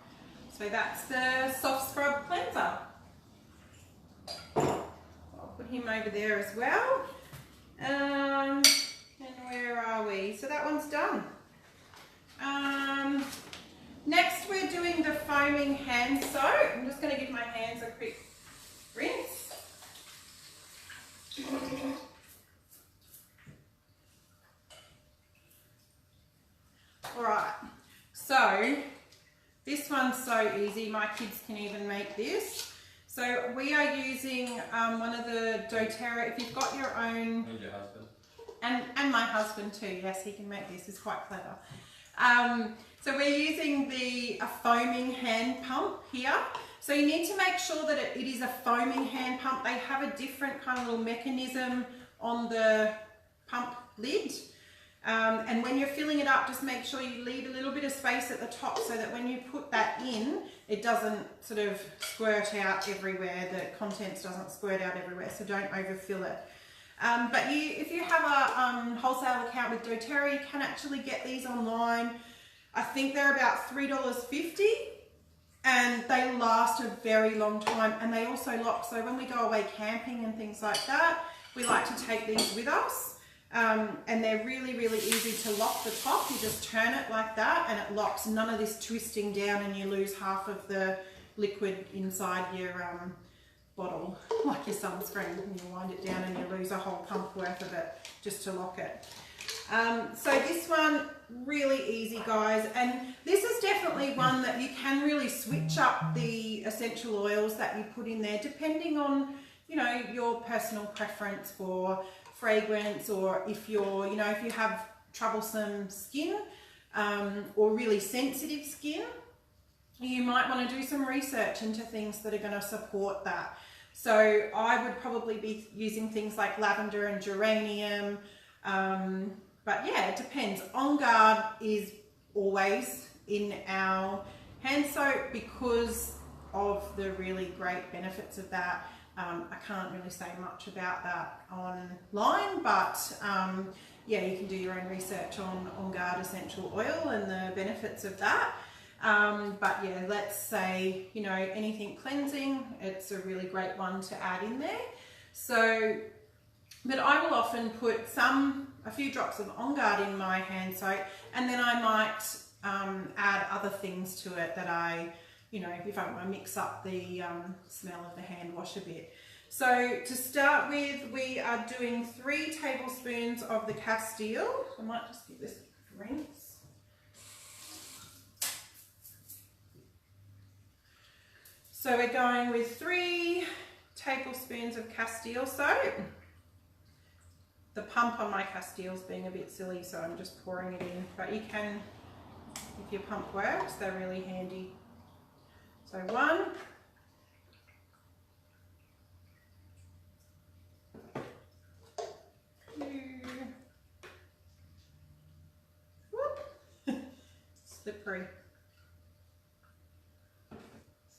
So that's the soft scrub cleanser. I'll put him over there as well. And where are we? So that one's done. Next we're doing the foaming hand soap. I'm just going to give my hands a quick rinse. Alright, so this one's so easy, my kids can even make this. So we are using one of the doTERRA, if you've got your own... And your husband. And my husband too, yes, he can make this, he's quite clever. So we're using a foaming hand pump here. So you need to make sure that it is a foaming hand pump. They have a different kind of little mechanism on the pump lid. And when you're filling it up, just make sure you leave a little bit of space at the top so that when you put that in, it doesn't sort of squirt out everywhere, the contents doesn't squirt out everywhere, so don't overfill it. But if you have a wholesale account with doTERRA, you can actually get these online. I think they're about $3.50 and they last a very long time, and they also lock. So when we go away camping and things like that, we like to take these with us. And they're really, really easy to lock the top. You just turn it like that and it locks. None of this twisting down and you lose half of the liquid inside your bottle, like your sunscreen, and you wind it down and you lose a whole pump worth of it just to lock it. So this one, really easy guys, and this is definitely one that you can really switch up the essential oils that you put in there depending on, you know, your personal preference for fragrance, or if you're, you know, if you have troublesome skin or really sensitive skin, you might want to do some research into things that are going to support that. So I would probably be using things like lavender and geranium, but yeah, it depends. On Guard is always in our hand soap because of the really great benefits of that. I can't really say much about that online, but yeah, you can do your own research on Guard essential oil and the benefits of that. But yeah, let's say, you know, anything cleansing, it's a really great one to add in there. So, but I will often put a few drops of On Guard in my hand soap, and then I might add other things to it that I, you know, if I want to mix up the smell of the hand wash a bit. So to start with, we are doing 3 tablespoons of the Castile. I might just give this a rinse. So we're going with 3 tablespoons of Castile soap. The pump on my Castile's being a bit silly, so I'm just pouring it in. But you can, if your pump works, they're really handy. So 1, 2, whoop, slippery,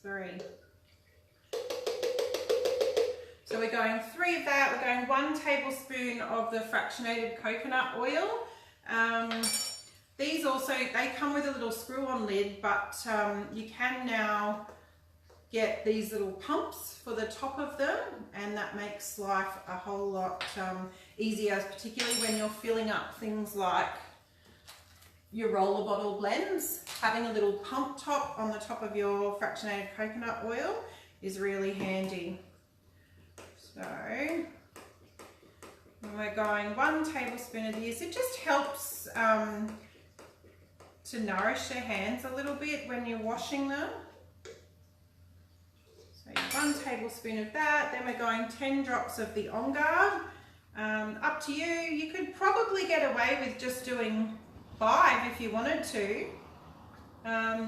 3. So we're going 3 of that. We're going 1 tablespoon of the fractionated coconut oil. These also, they come with a little screw-on lid, but you can now get these little pumps for the top of them, and that makes life a whole lot easier, particularly when you're filling up things like your roller bottle blends. Having a little pump top on the top of your fractionated coconut oil is really handy. So we're going 1 tablespoon of this. It just helps to nourish your hands a little bit when you're washing them. So 1 tablespoon of that. Then we're going 10 drops of the On Guard. Up to you. You could probably get away with just doing 5 if you wanted to.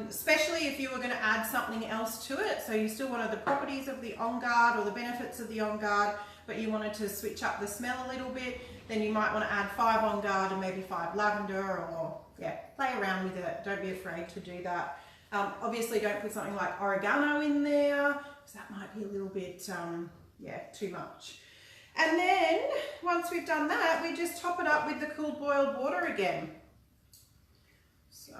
Especially if you were going to add something else to it. So you still wanted the properties of the On Guard or the benefits of the On Guard, but you wanted to switch up the smell a little bit, then you might want to add 5 On Guard and maybe 5 lavender, or yeah, play around with it. Don't be afraid to do that. Obviously don't put something like oregano in there, because that might be a little bit, yeah, too much. And then once we've done that, we just top it up with the cooled boiled water again. So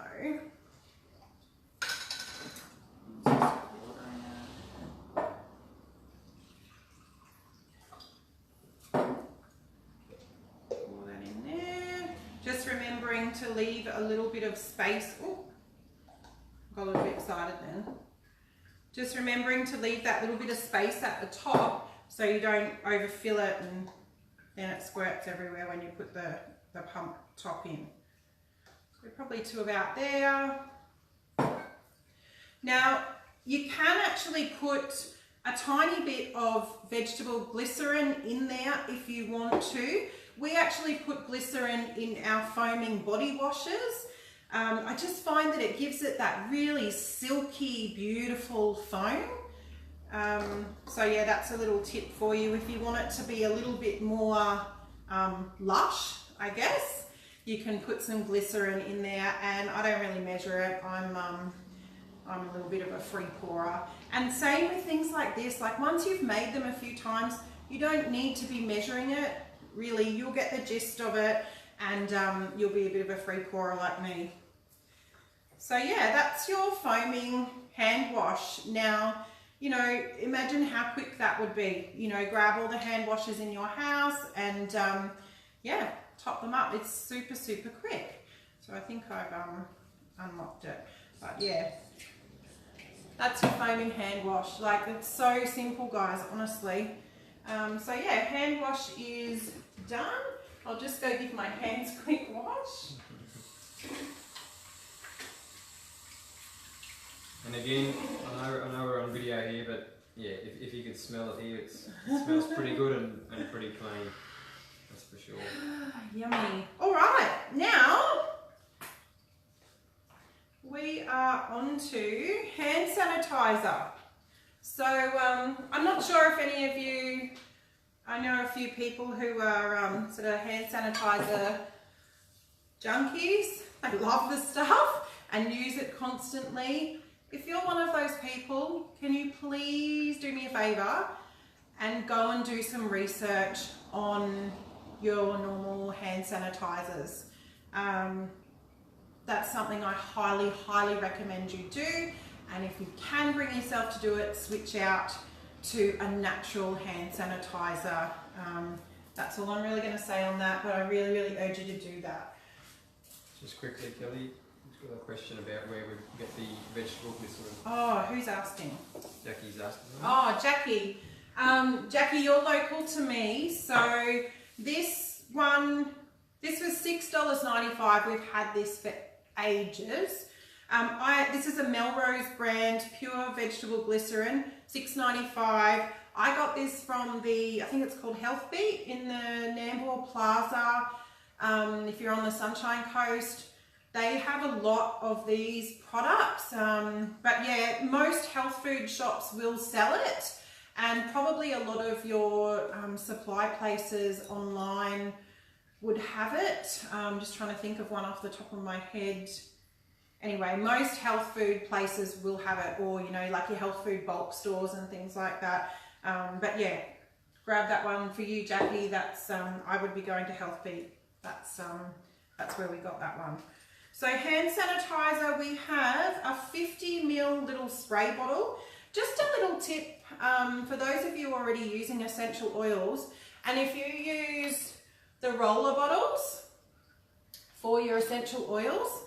pour that in there. to leave a little bit of space. Oh, got a little bit excited then. Just remembering to leave that little bit of space at the top so you don't overfill it and then it squirts everywhere when you put the pump top in. So probably to about there. Now, you can actually put a tiny bit of vegetable glycerin in there if you want to. We actually put glycerin in our foaming body washes. I just find that it gives it that really silky, beautiful foam. So yeah, that's a little tip for you. If you want it to be a little bit more lush, I guess, you can put some glycerin in there, and I don't really measure it. I'm a little bit of a free pourer. And same with things like this, like once you've made them a few times, you don't need to be measuring it. Really, you'll get the gist of it, and you'll be a bit of a free pourer like me. So yeah, that's your foaming hand wash. Now, you know, imagine how quick that would be. You know, grab all the hand washes in your house and yeah, top them up. It's super, super quick. So I think I've unlocked it, but yeah. That's your foaming hand wash. Like, it's so simple, guys, honestly. So yeah, hand wash is done. I'll just go give my hands a quick wash. And again, I know we're on video here, but yeah, if you could smell it here, it smells pretty good and pretty clean. That's for sure. Yummy. All right, now we are on to hand sanitizer. So I'm not sure if any of you, I know a few people who are sort of hand sanitizer junkies. They love the stuff and use it constantly. If you're one of those people, can you please do me a favor and go and do some research on your normal hand sanitizers? That's something I highly, highly recommend you do. And if you can bring yourself to do it, switch out to a natural hand sanitizer. That's all I'm really going to say on that, but I really, really urge you to do that. Just quickly, Kelly, just got a question about where we get the vegetable glycerin. Oh, who's asking? Jackie's asking. Oh, Jackie. Jackie, you're local to me, so this was $6.95. We've had this for ages. This is a Melrose brand, pure vegetable glycerin, $6.95. I got this from I think it's called Health Beat in the Nambour Plaza. If you're on the Sunshine Coast, they have a lot of these products. But yeah, most health food shops will sell it, and probably a lot of your supply places online would have it. I'm just trying to think of one off the top of my head. Anyway, most health food places will have it, or you know, like your health food bulk stores and things like that. But yeah, grab that one for you, Jackie. That's I would be going to Health Beat. That's where we got that one. So hand sanitizer, we have a 50 ml little spray bottle. Just a little tip for those of you already using essential oils, and if you use the roller bottles for your essential oils,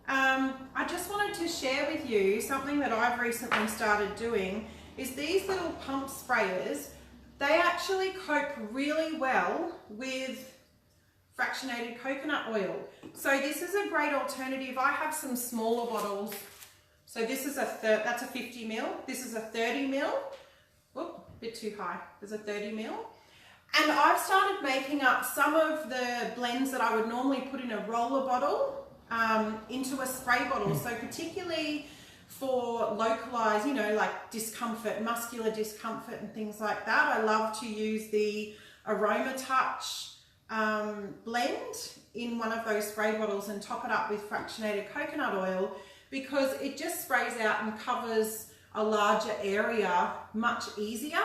I just wanted to share with you something that I've recently started doing. Is these little pump sprayers, they actually cope really well with fractionated coconut oil. So this is a great alternative. I have some smaller bottles. So this is that's a 50 ml. This is a 30 ml. Whoop, bit too high. There's a 30 ml. And I've started making up some of the blends that I would normally put in a roller bottle into a spray bottle. So particularly for localized, you know, like discomfort, muscular discomfort and things like that, I love to use the Aroma Touch blend in one of those spray bottles and top it up with fractionated coconut oil, because it just sprays out and covers a larger area much easier.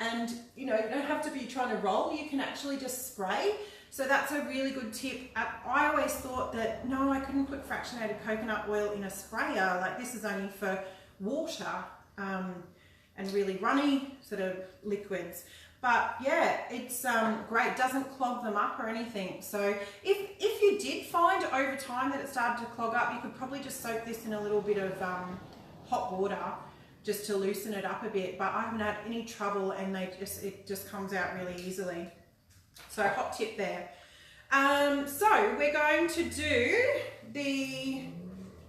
And you know, you don't have to be trying to roll, you can actually just spray. So that's a really good tip. I always thought that, no, I couldn't put fractionated coconut oil in a sprayer, like this is only for water and really runny sort of liquids. But yeah, it's great, doesn't clog them up or anything. So if you did find over time that it started to clog up, you could probably just soak this in a little bit of hot water just to loosen it up a bit. But I haven't had any trouble, and it just comes out really easily. So hot tip there. So we're going to do the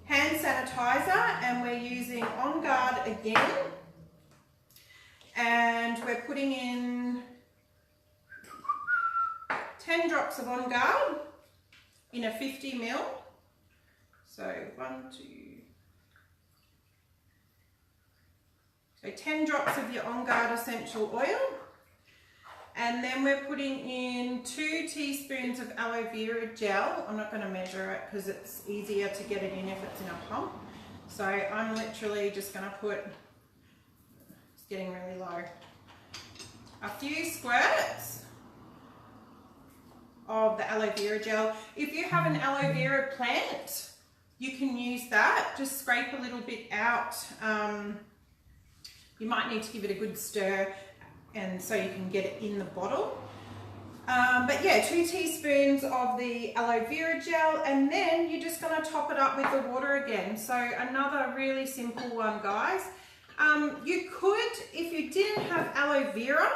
hand sanitizer, and we're using On Guard again. And we're putting in 10 drops of On Guard in a 50 ml. So 10 drops of your On Guard essential oil. And then we're putting in 2 teaspoons of aloe vera gel. I'm not going to measure it because it's easier to get it in if it's in a pump. So I'm literally just going to put, it's getting really low, a few squirts of the aloe vera gel. If you have an aloe vera plant, you can use that. Just scrape a little bit out. You might need to give it a good stir, and so you can get it in the bottle. But yeah, 2 teaspoons of the aloe vera gel, and then you're just going to top it up with the water again. So another really simple one, guys. You could, if you didn't have aloe vera,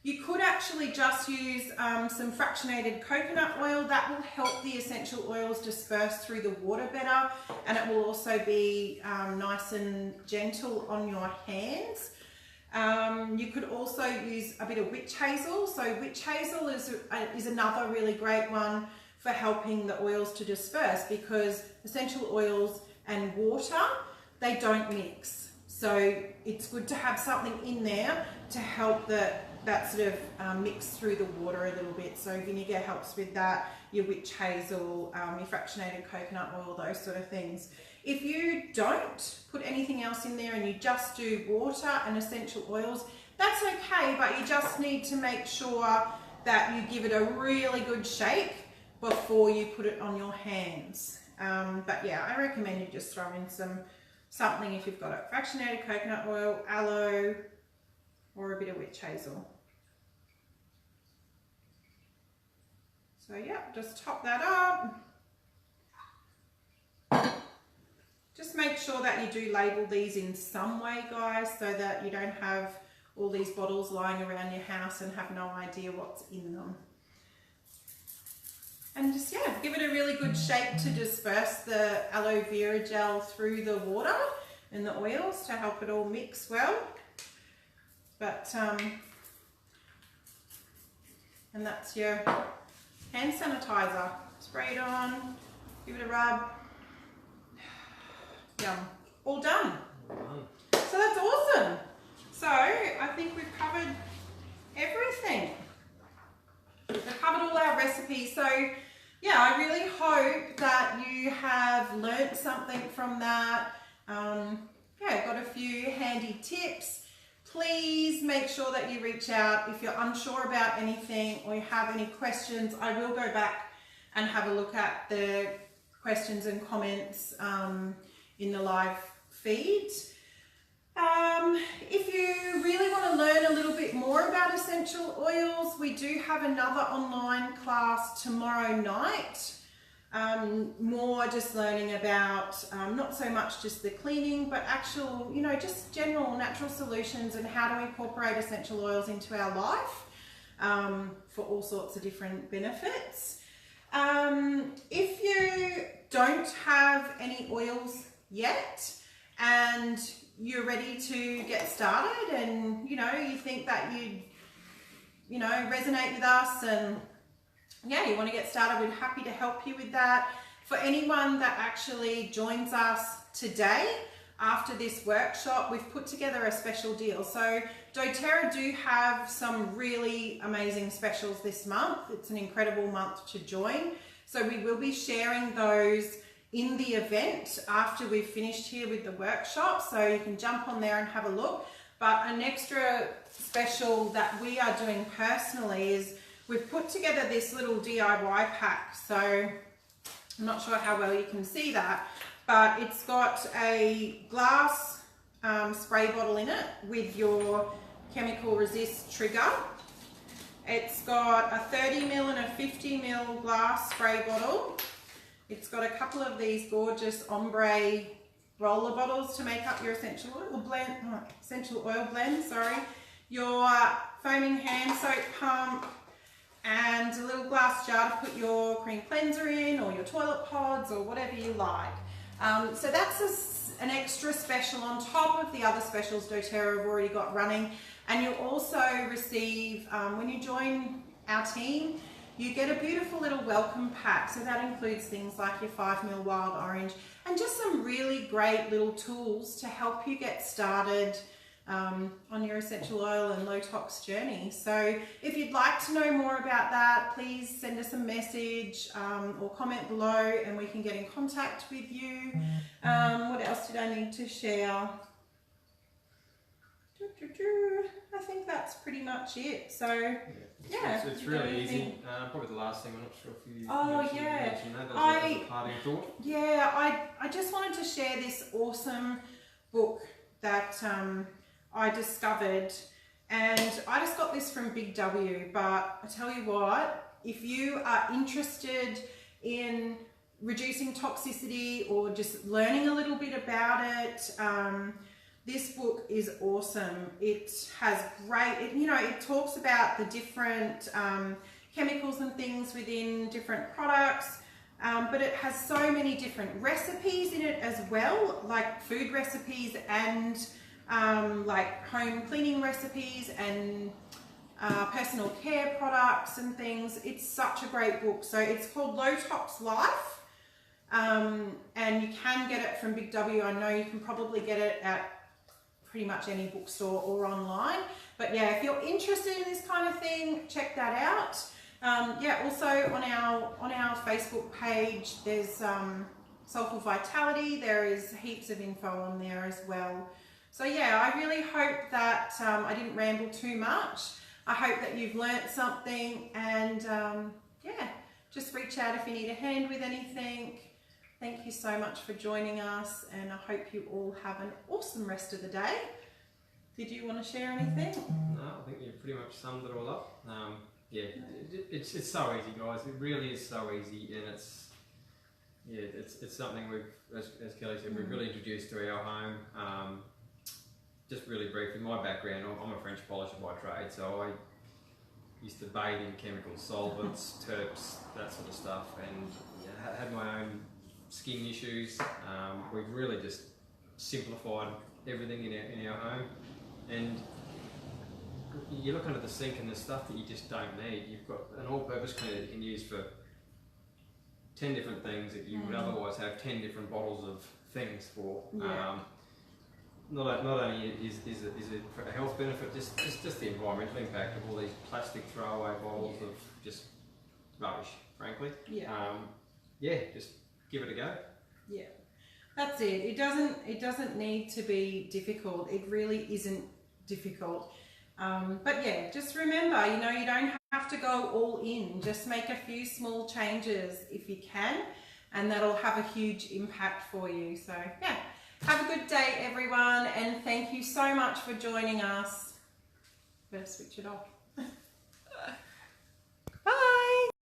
you could actually just use some fractionated coconut oil. That will help the essential oils disperse through the water better, and it will also be nice and gentle on your hands. You could also use a bit of witch hazel. So witch hazel is another really great one for helping the oils to disperse, because essential oils and water, they don't mix. So it's good to have something in there to help that sort of mix through the water a little bit. So vinegar helps with that, your witch hazel, your fractionated coconut oil, those sort of things. If you don't put anything else in there and you just do water and essential oils, that's okay, but you just need to make sure that you give it a really good shake before you put it on your hands. But yeah, I recommend you just throw in something if you've got it. Fractionated coconut oil, aloe, or a bit of witch hazel. So yeah, just top that up. Just make sure that you do label these in some way, guys, so that you don't have all these bottles lying around your house and have no idea what's in them. And just, yeah, give it a really good shake to disperse the aloe vera gel through the water and the oils to help it all mix well. But, and that's your hand sanitizer. Spray it on, give it a rub. Yum. All done. So that's awesome. So I think we've covered everything. We've covered all our recipes. So yeah, I really hope that you have learnt something from that. Yeah, got a few handy tips. Please make sure that you reach out if you're unsure about anything or you have any questions. I will go back and have a look at the questions and comments in the live feed. If you really want to learn a little bit more about essential oils, we do have another online class tomorrow night. More just learning about not so much just the cleaning, but actual, you know, just general natural solutions and how to incorporate essential oils into our life for all sorts of different benefits. If you don't have any oils yet and you're ready to get started, and you know, you think that you know, resonate with us, and yeah, you want to get started, we're happy to help you with that. For anyone that actually joins us today after this workshop, we've put together a special deal. So doTERRA do have some really amazing specials this month. It's an incredible month to join. So we will be sharing those in the event after we've finished here with the workshop, so you can jump on there and have a look. But an extra special that we are doing personally is we've put together this little DIY pack. So I'm not sure how well you can see that, but it's got a glass spray bottle in it with your chemical resist trigger It's got a 30ml and a 50ml glass spray bottle. It's got a couple of these gorgeous ombre roller bottles to make up your essential oil blend, your foaming hand soap pump, and a little glass jar to put your cream cleanser in, or your toilet pods, or whatever you like. So that's an extra special on top of the other specials doTERRA have already got running. And you'll also receive, when you join our team, you get a beautiful little welcome pack. So that includes things like your 5ml wild orange and just some really great little tools to help you get started on your essential oil and low tox journey. So if you'd like to know more about that, please send us a message or comment below and we can get in contact with you. What else did I need to share? I think that's pretty much it. So yeah, it's really easy. Probably the last thing, I'm not sure if you mentioned that. As a parting thought. Yeah, I just wanted to share this awesome book that I discovered, and I just got this from Big W, but I tell you what, if you are interested in reducing toxicity or just learning a little bit about it, this book is awesome. It has great, it talks about the different chemicals and things within different products, but it has so many different recipes in it as well, like food recipes and like home cleaning recipes and personal care products and things. It's such a great book. So it's called Low Tox Life, and you can get it from Big W. I know you can probably get it at pretty much any bookstore or online, but yeah, if you're interested in this kind of thing, check that out. Yeah, also on our Facebook page, there's Soulful Vitality. There is heaps of info on there as well. So yeah, I really hope that I didn't ramble too much. I hope that you've learnt something, and yeah, just reach out if you need a hand with anything. Thank you so much for joining us, and I hope you all have an awesome rest of the day. Did you want to share anything? No, I think you pretty much summed it all up. Yeah, it's so easy, guys. It really is so easy, and it's something we've, as Kelly said, we've really introduced to our home. Just really briefly, my background, I'm a French polisher by trade, so I used to bathe in chemical solvents, terps, that sort of stuff, and had my own skin issues. We've really just simplified everything in our home, and you look under the sink and there's stuff that you just don't need. You've got an all-purpose cleaner that you can use for 10 different things that you would otherwise have 10 different bottles of things for. Yeah. Not only is it for a health benefit, just the environmental impact of all these plastic throwaway bottles of just rubbish, frankly. Yeah. Yeah, just give it a go. Yeah, that's it. It doesn't need to be difficult. It really isn't difficult. But yeah, just remember, you don't have to go all in. Just make a few small changes if you can, and that'll have a huge impact for you. So yeah, have a good day, everyone, and thank you so much for joining us. Better switch it off.